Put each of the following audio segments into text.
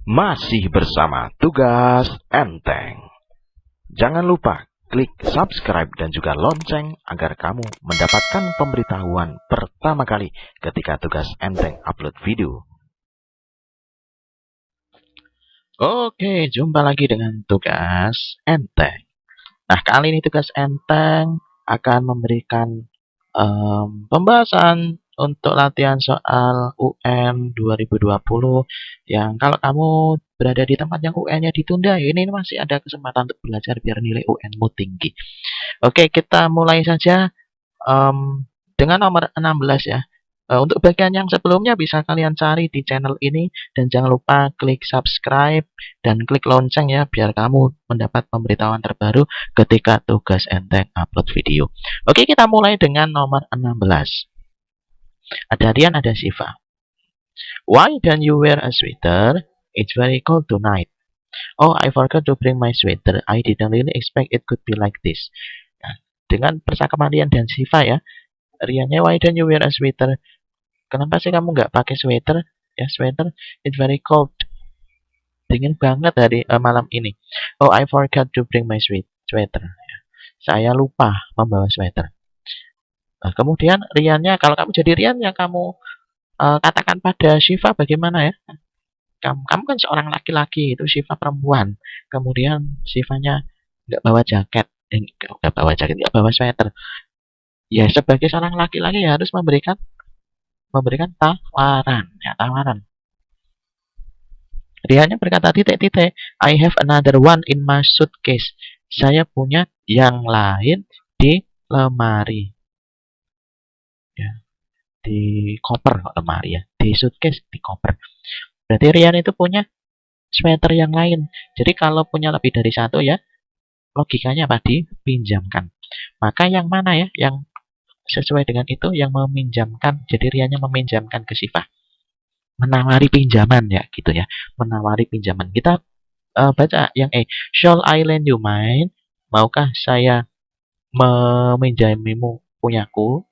Masih bersama Tugas Enteng. Jangan lupa klik subscribe dan juga lonceng agar kamu mendapatkan pemberitahuan pertama kali ketika Tugas Enteng upload video. Oke, jumpa lagi dengan Tugas Enteng. Nah, kali ini Tugas Enteng akan memberikan pembahasan untuk latihan soal UN 2020 yang kalau kamu berada di tempat yang UN-nya ditunda, ini masih ada kesempatan untuk belajar biar nilai UN-mu tinggi. Oke, kita mulai saja dengan nomor 16 ya. Untuk bagian yang sebelumnya bisa kalian cari di channel ini dan jangan lupa klik subscribe dan klik lonceng ya biar kamu mendapat pemberitahuan terbaru ketika Tugas Enteng upload video. Oke, kita mulai dengan nomor 16. Ada Rian, ada Siva. Why don't you wear a sweater? It's very cold tonight. Oh, I forgot to bring my sweater. I didn't really expect it could be like this. Nah, dengan percakapan Rian dan Siva ya. Riannya, why don't you wear a sweater? Kenapa sih kamu nggak pakai sweater? Ya, sweater. It's very cold. Dingin banget hari malam ini. Oh, I forgot to bring my sweater. Ya, saya lupa membawa sweater. Nah, kemudian Riannya, kalau kamu jadi Rian yang kamu katakan pada Siva bagaimana ya? Kamu kan seorang laki-laki, itu Siva perempuan. Kemudian Sivanya nggak bawa jaket, nggak bawa sweater. Ya, sebagai seorang laki-laki harus memberikan tawaran, ya tawaran. Riannya berkata titik-titik, I have another one in my suitcase. Saya punya yang lain di lemari. Ya, di koper kok lemari ya. Di suitcase, di koper. Berarti Rian itu punya sweater yang lain. Jadi kalau punya lebih dari satu ya, logikanya apa? Dipinjamkan. Maka yang mana ya? Yang sesuai dengan itu yang meminjamkan. Jadi Riannya meminjamkan ke Siva. Menawari pinjaman ya gitu ya. Menawari pinjaman. Kita baca yang E. Shall I lend you mine? Maukah saya meminjamimu punyaku?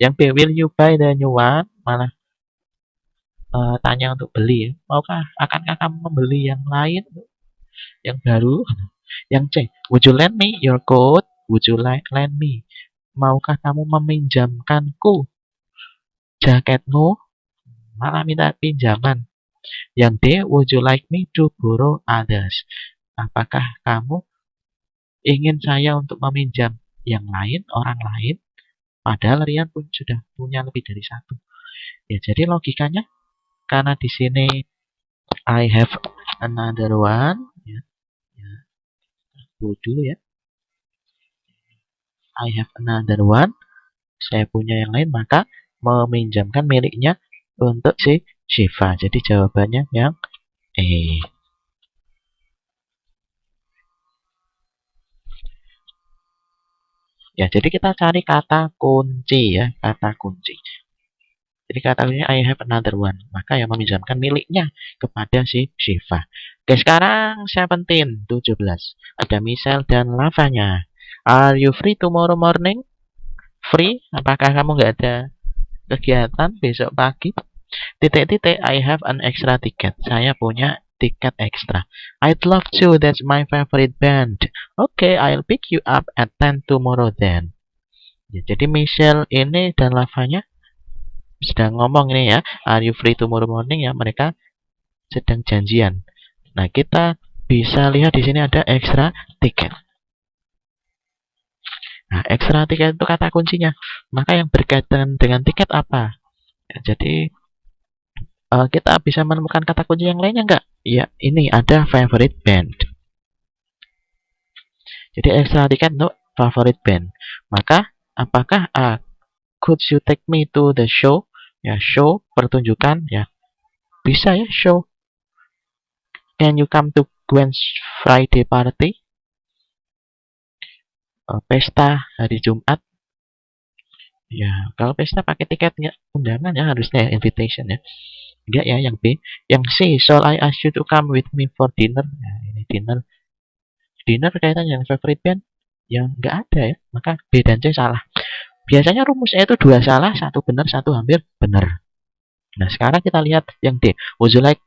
Yang B. Will you buy the new one? Malah tanya untuk beli ya. Akankah kamu membeli yang lain? Yang baru? Yang C. Would you lend me your coat? Would you lend me? Maukah kamu meminjamkanku jaketmu? Malah minta pinjaman. Yang D. Would you like me to borrow others? Apakah kamu ingin saya untuk meminjam yang lain, orang lain? Padahal Rian pun sudah punya lebih dari satu. Ya, jadi logikanya karena di sini I have another one. Ya, dulu ya. I have another one. Saya punya yang lain, maka meminjamkan miliknya untuk si Siva. Jadi jawabannya yang E. Ya, jadi kita cari kata kunci ya, kata kunci. Jadi kata kuncinya I have another one. Maka yang meminjamkan miliknya kepada si Siva. Oke, sekarang 17. Ada Michelle dan Lavanya. Are you free tomorrow morning? Free? Apakah kamu nggak ada kegiatan besok pagi? Titik-titik, I have an extra ticket. Saya punya tiket ekstra. I'd love to. That's my favorite band. Okay, I'll pick you up at 10 tomorrow then. Ya, jadi Michelle ini dan Lavanya sedang ngomong ini ya. Are you free tomorrow morning ya? Mereka sedang janjian. Nah, kita bisa lihat di sini ada extra ticket. Nah, extra ticket itu kata kuncinya. Maka yang berkaitan dengan tiket apa? Ya, jadi kita bisa menemukan kata kunci yang lainnya enggak? Ya, ini ada favorite band. Jadi extra ticket untuk favorite band. Maka apakah A, could you take me to the show? Ya, show pertunjukan ya. Bisa ya show. Can you come to Gwen's Friday party? Pesta hari Jumat. Ya, kalau pesta pakai tiketnya undangan ya harusnya invitation ya. Enggak ya, yang B. Yang C, shall I ask you to come with me for dinner? Nah, ini dinner. Dinner kaitannya dengan favorite band? Yang enggak ada ya. Maka B dan C salah. Biasanya rumusnya itu 2 salah, 1 benar, 1 hampir benar. Nah, sekarang kita lihat yang D. Would you like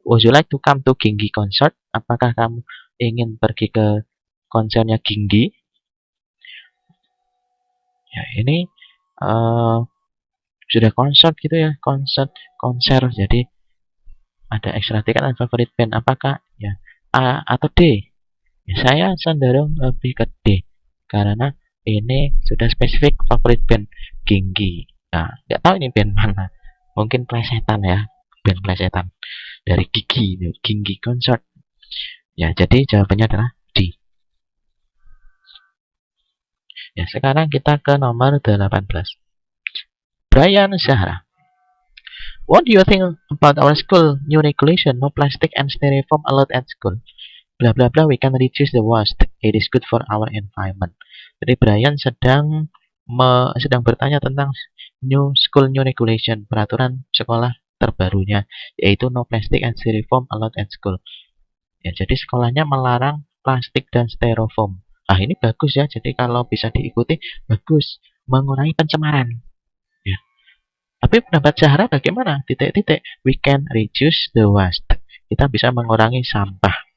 Would you like to come to Ginggi concert? Apakah kamu ingin pergi ke konsernya Ginggi? Ya, ini sudah konser gitu ya, konser. Jadi ada extra ticket dan favorite band. Apakah ya A atau D? Ya, saya cenderung lebih ke D karena ini sudah spesifik favorit band Ginggi. Nah, nggak tahu ini band mana. Mungkin plesetan ya, band plesetan dari Gigi, Ginggi Concert. Ya, jadi jawabannya adalah D. Ya, sekarang kita ke nomor 18. Brian Zahra. What do you think about our school new regulation? No plastic and styrofoam allowed at school. Bla bla bla, we can reduce the waste. It is good for our environment. Jadi Brian sedang bertanya tentang new regulation, peraturan sekolah terbarunya, yaitu no plastic and styrofoam allowed at school. Ya, jadi sekolahnya melarang plastik dan styrofoam. Ah, ini bagus ya. Jadi kalau bisa diikuti, bagus, mengurangi pencemaran. Ya. Tapi pendapat Zahra bagaimana? Titik-titik. We can reduce the waste. Kita bisa mengurangi sampah.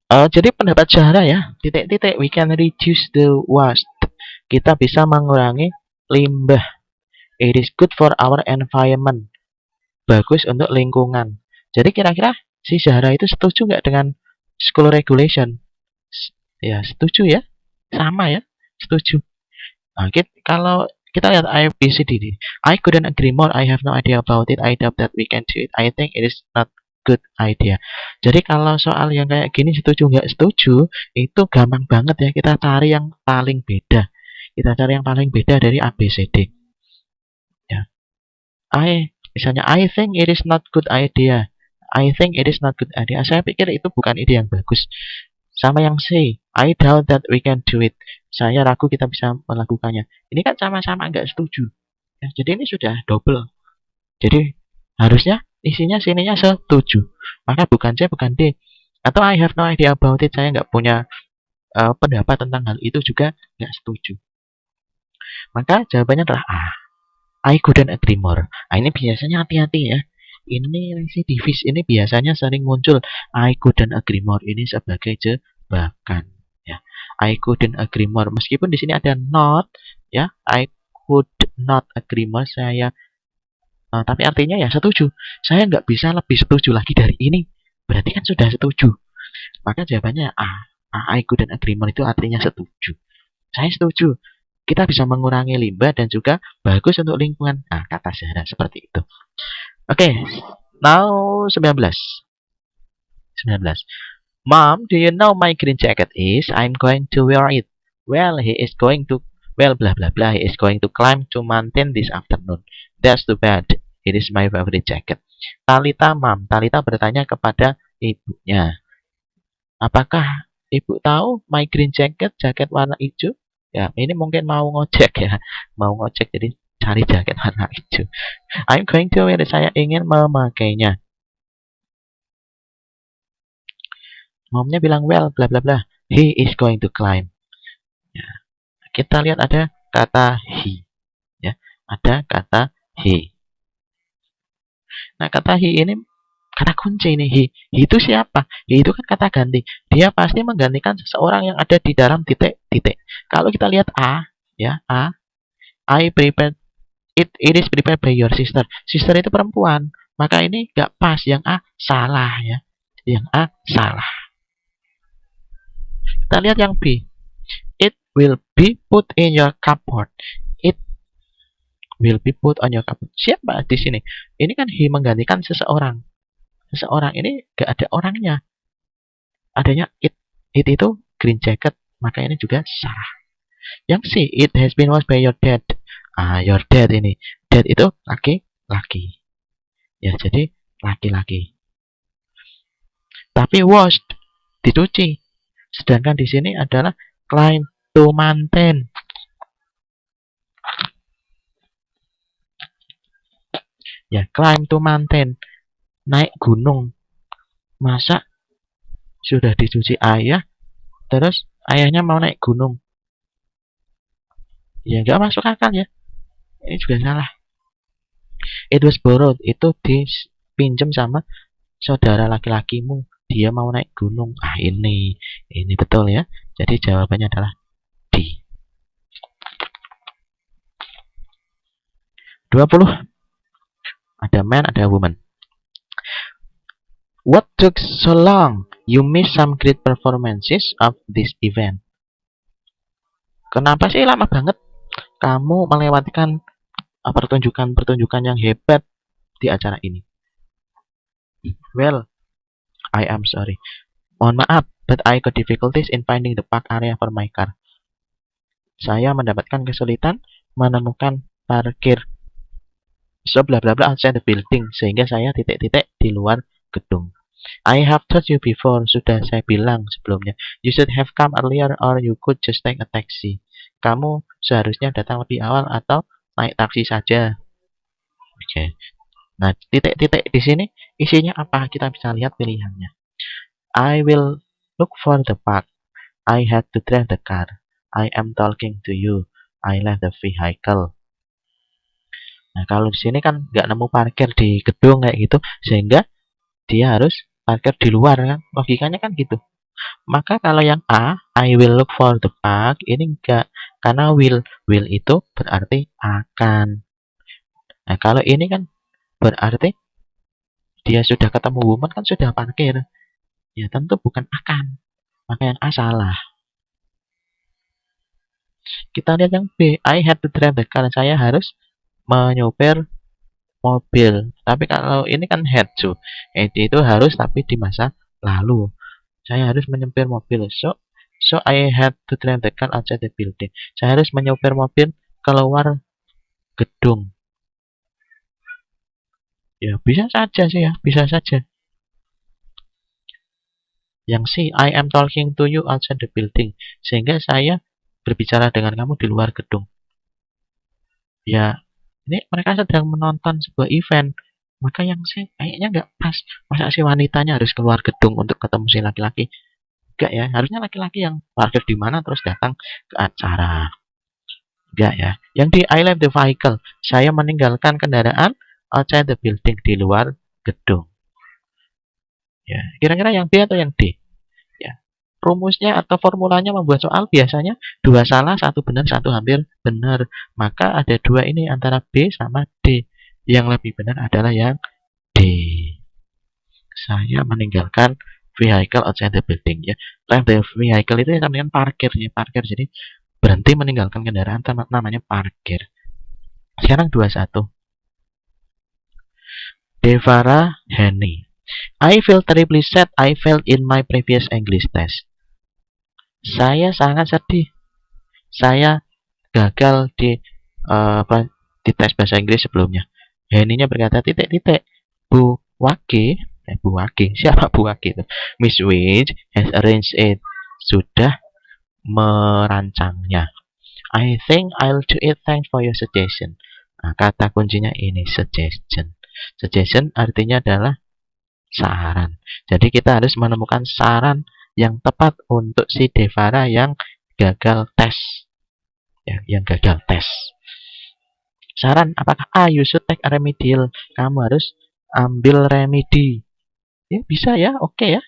Jadi pendapat Zahra ya, titik-titik. We can reduce the waste. Kita bisa mengurangi limbah. It is good for our environment. Bagus untuk lingkungan. Jadi kira-kira si Zahra itu setuju nggak dengan school regulation? Ya, setuju ya. Sama ya, setuju. Nah, kalau kita lihat ABCD, I couldn't agree more. I have no idea about it. I doubt that we can do it. I think it is not good idea. Jadi kalau soal yang kayak gini setuju nggak setuju, itu gampang banget ya. Kita cari yang paling beda. Kita cari yang paling beda dari ABCD. Ya. Misalnya, I think it is not good idea. I think it is not good idea. Saya pikir itu bukan ide yang bagus. Sama yang C, I doubt that we can do it. Saya ragu kita bisa melakukannya. Ini kan sama-sama nggak setuju. Ya, jadi ini sudah double. Jadi harusnya isinya sininya setuju. Maka bukan C, bukan D. Atau I have no idea about it. Saya nggak punya pendapat tentang hal itu juga nggak setuju. Maka jawabannya adalah A. I couldn't agree more. Nah, ini biasanya hati-hati ya. Ini residivis ini biasanya sering muncul. I couldn't agree more ini sebagai jebakan. Ya, I couldn't agree more. Meskipun di sini ada not, ya, I could not agree more. Tapi artinya ya setuju. Saya nggak bisa lebih setuju lagi dari ini. Berarti kan sudah setuju. Maka jawabannya A. I couldn't agree more itu artinya setuju. Saya setuju. Kita bisa mengurangi limbah dan juga bagus untuk lingkungan. Nah, kata Zahra seperti itu. Oke, now 19. Mom, do you know my green jacket is? I'm going to wear it. Well, he is going to blah blah blah. He is going to climb to mountain this afternoon. That's too bad. It is my favorite jacket. Talita, Mom. Talita bertanya kepada ibunya. Apakah ibu tahu my green jacket, jaket warna hijau? Ya, ini mungkin mau ngojek ya. Mau ngojek jadi cari jaket warna hijau. I'm going to wear it. Saya ingin memakainya. Momnya bilang, well, bla bla bla. He is going to climb. Ya. Kita lihat ada kata he. Ya, ada kata he. Nah, kata he ini kata kunci ini. He itu siapa? He itu kan kata ganti. Dia pasti menggantikan seseorang yang ada di dalam titik-titik. Kalau kita lihat A, ya, A. I prepared it is prepared by your sister. Sister itu perempuan. Maka ini nggak pas. Yang A salah ya. Yang A salah. Kita lihat yang B. It will be put in your cupboard. It will be put on your cupboard. Siapa di sini? Ini kan he menggantikan seseorang. Seseorang ini gak ada orangnya. Adanya it. It itu green jacket. Maka ini juga salah. Yang C. It has been washed by your dad. Your dad ini. Dad itu laki-laki. Ya, jadi laki-laki. Tapi washed dicuci. Sedangkan di sini adalah climb to mountain. Ya, climb to mountain. Naik gunung. Masa sudah dicuci ayah, terus ayahnya mau naik gunung? Ya, nggak masuk akal ya. Ini juga salah. It was borrowed itu dipinjam sama saudara laki-lakimu. Dia mau naik gunung. Ah, ini betul ya. Jadi jawabannya adalah D. 20. Ada man, ada woman. What took so long? You missed some great performances of this event. Kenapa sih lama banget kamu melewatkan pertunjukan-pertunjukan yang hebat di acara ini? Well, I am sorry. Mohon maaf, but I got difficulties in finding the park area for my car. Saya mendapatkan kesulitan menemukan parkir so bla bla bla outside the building, sehingga saya titik-titik di luar gedung. I have told you before, sudah saya bilang sebelumnya. You should have come earlier or you could just take a taxi. Kamu seharusnya datang lebih awal atau naik taksi saja. Oke. Nah, titik-titik di sini isinya apa? Kita bisa lihat pilihannya. I will look for the park. I had to drive the car. I am talking to you. I left the vehicle. Nah, kalau di sini kan nggak nemu parkir di gedung kayak gitu, sehingga dia harus parkir di luar kan. Logikanya kan gitu. Maka kalau yang A, I will look for the park, ini enggak. Karena will itu berarti akan. Nah, kalau ini kan berarti dia sudah ketemu woman kan sudah parkir. Ya tentu bukan akan. Maka yang A salah. Kita lihat yang B, I had to drive the car. Saya harus menyopir mobil. Tapi kalau ini kan had to. Itu harus tapi di masa lalu. Saya harus menyopir mobil. So I had to drive the car outside the building. Saya harus menyopir mobil keluar gedung. Ya bisa saja sih ya, bisa saja. Yang C, I am talking to you outside the building. Sehingga saya berbicara dengan kamu di luar gedung. Ya, ini mereka sedang menonton sebuah event. Maka yang C kayaknya nggak pas. Masa si wanitanya harus keluar gedung untuk ketemu si laki-laki? Enggak ya, harusnya laki-laki yang parkir di mana terus datang ke acara. Enggak ya. Yang di I left the vehicle, saya meninggalkan kendaraan outside the building, di luar gedung. Ya, kira-kira yang B atau yang D? Ya. Rumusnya atau formulanya membuat soal biasanya 2 salah, 1 benar, 1 hampir benar. Maka ada 2 ini antara B sama D. Yang lebih benar adalah yang D. Saya meninggalkan vehicle outside the building ya. Left the vehicle itu yang namanya parkir ya, parkir. Jadi berhenti meninggalkan kendaraan namanya parkir. Sekarang 21. Devara Henny. I feel terribly sad I failed in my previous English test. Saya sangat sedih. Saya gagal di tes bahasa Inggris sebelumnya. Henny-nya berkata titik-titik. Bu Wage, siapa Bu Wage itu? Miss Wage has arranged it. Sudah merancangnya. I think I'll do it. Thanks for your suggestion. Nah, kata kuncinya ini suggestion. Suggestion artinya adalah saran. Jadi kita harus menemukan saran yang tepat untuk si Devara yang gagal tes. Yang gagal tes. Saran apakah A, you should take a remedial. Kamu harus ambil remedi. Ya bisa ya, oke ya.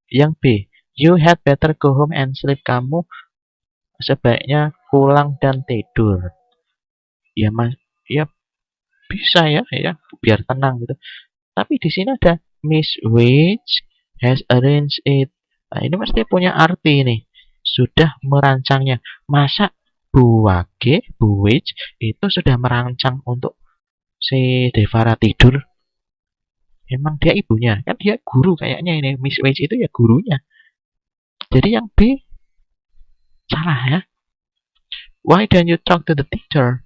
Yang B, you had better go home and sleep. Kamu sebaiknya pulang dan tidur. Ya mas, ya bisa ya, biar tenang gitu. Tapi di sini ada Miss Wage has arranged it. Nah, ini mesti punya arti nih. Sudah merancangnya. Masa Bu Wage itu sudah merancang untuk si Devara tidur? Emang dia ibunya? Kan dia guru kayaknya ini. Miss Wage itu ya gurunya. Jadi yang B salah ya. Why don't you talk to the teacher?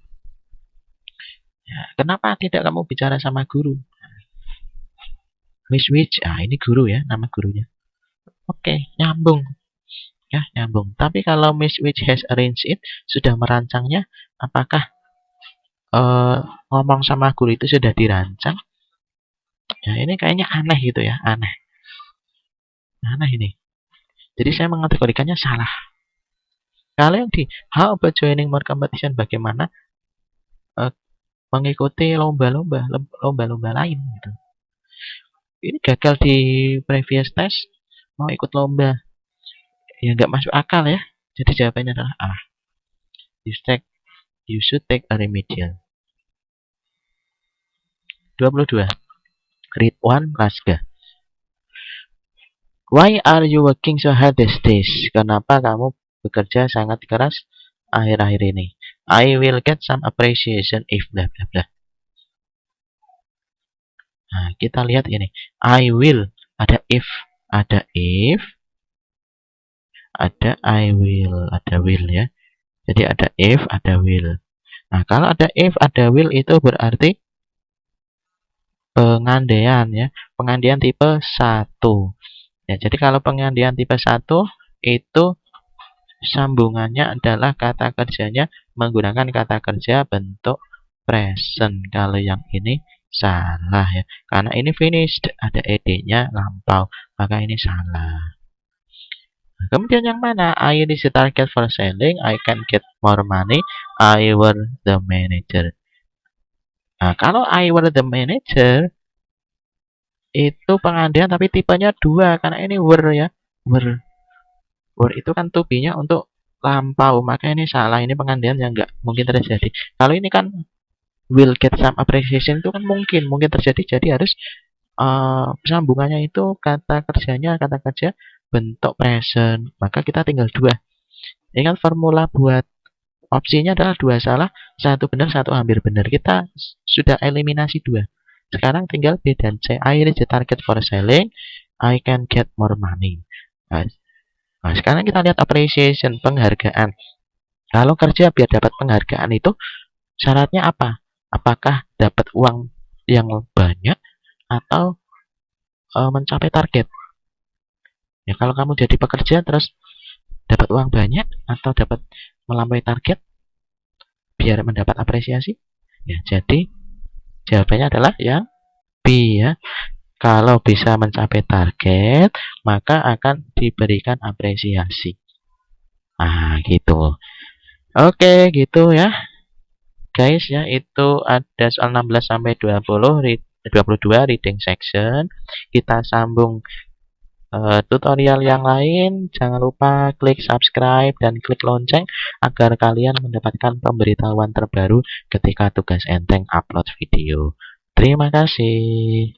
Ya, kenapa tidak kamu bicara sama guru? Miss Witch, ini guru ya, nama gurunya. Oke, nyambung. Ya, nyambung. Tapi kalau Miss Witch has arranged it, sudah merancangnya, apakah ngomong sama guru itu sudah dirancang? Ya, ini kayaknya aneh gitu ya, aneh. Aneh ini. Jadi saya mengategorikannya salah. Kalau yang di how about joining more competition, bagaimana mengikuti lomba-lomba lain gitu. Ini gagal di previous test, mau ikut lomba, ya nggak masuk akal ya. Jadi jawabannya adalah A. You should take a remedial. 22. Read 1 Rasga. Why are you working so hard these days? Kenapa kamu bekerja sangat keras akhir-akhir ini? I will get some appreciation if bla bla bla. Nah, kita lihat ini. I will, ada if, ada if, ada I will ya. Jadi ada if, ada will. Nah, kalau ada if, ada will itu berarti pengandaian ya. Pengandaian tipe 1. Ya, jadi kalau pengandaian tipe 1 itu sambungannya adalah kata kerjanya menggunakan kata kerja bentuk present. Kalau yang ini salah ya. Karena ini finished, ada ed-nya lampau, maka ini salah. Nah, kemudian yang mana? I is the target for selling, I can get more money, I were the manager. Nah, kalau I were the manager itu pengandaian tapi tipenya 2 karena ini were ya. Were itu kan to be-nya untuk lampau, maka ini salah. Ini pengandaian yang nggak mungkin terjadi. Kalau ini kan will get some appreciation itu kan mungkin terjadi, jadi harus sambungannya itu kata kerjanya kata kerja bentuk present, maka kita tinggal 2. Ini kan formula buat opsinya adalah 2 salah, 1 benar, 1 hampir benar. Kita sudah eliminasi 2. Sekarang tinggal B dan C. I is the target for selling, I can get more money. Nah, sekarang kita lihat appreciation, penghargaan. Kalau kerja biar dapat penghargaan itu syaratnya apa? Apakah dapat uang yang banyak atau mencapai target? Ya, kalau kamu jadi pekerja terus dapat uang banyak atau dapat melampaui target biar mendapat apresiasi? Ya, jadi jawabannya adalah yang B ya. Kalau bisa mencapai target, maka akan diberikan apresiasi. Nah, gitu. Oke, gitu ya. Guys ya, itu ada soal 16 sampai 22 reading section. Kita sambung tutorial yang lain. Jangan lupa klik subscribe dan klik lonceng agar kalian mendapatkan pemberitahuan terbaru ketika tugas enteng upload video. Terima kasih.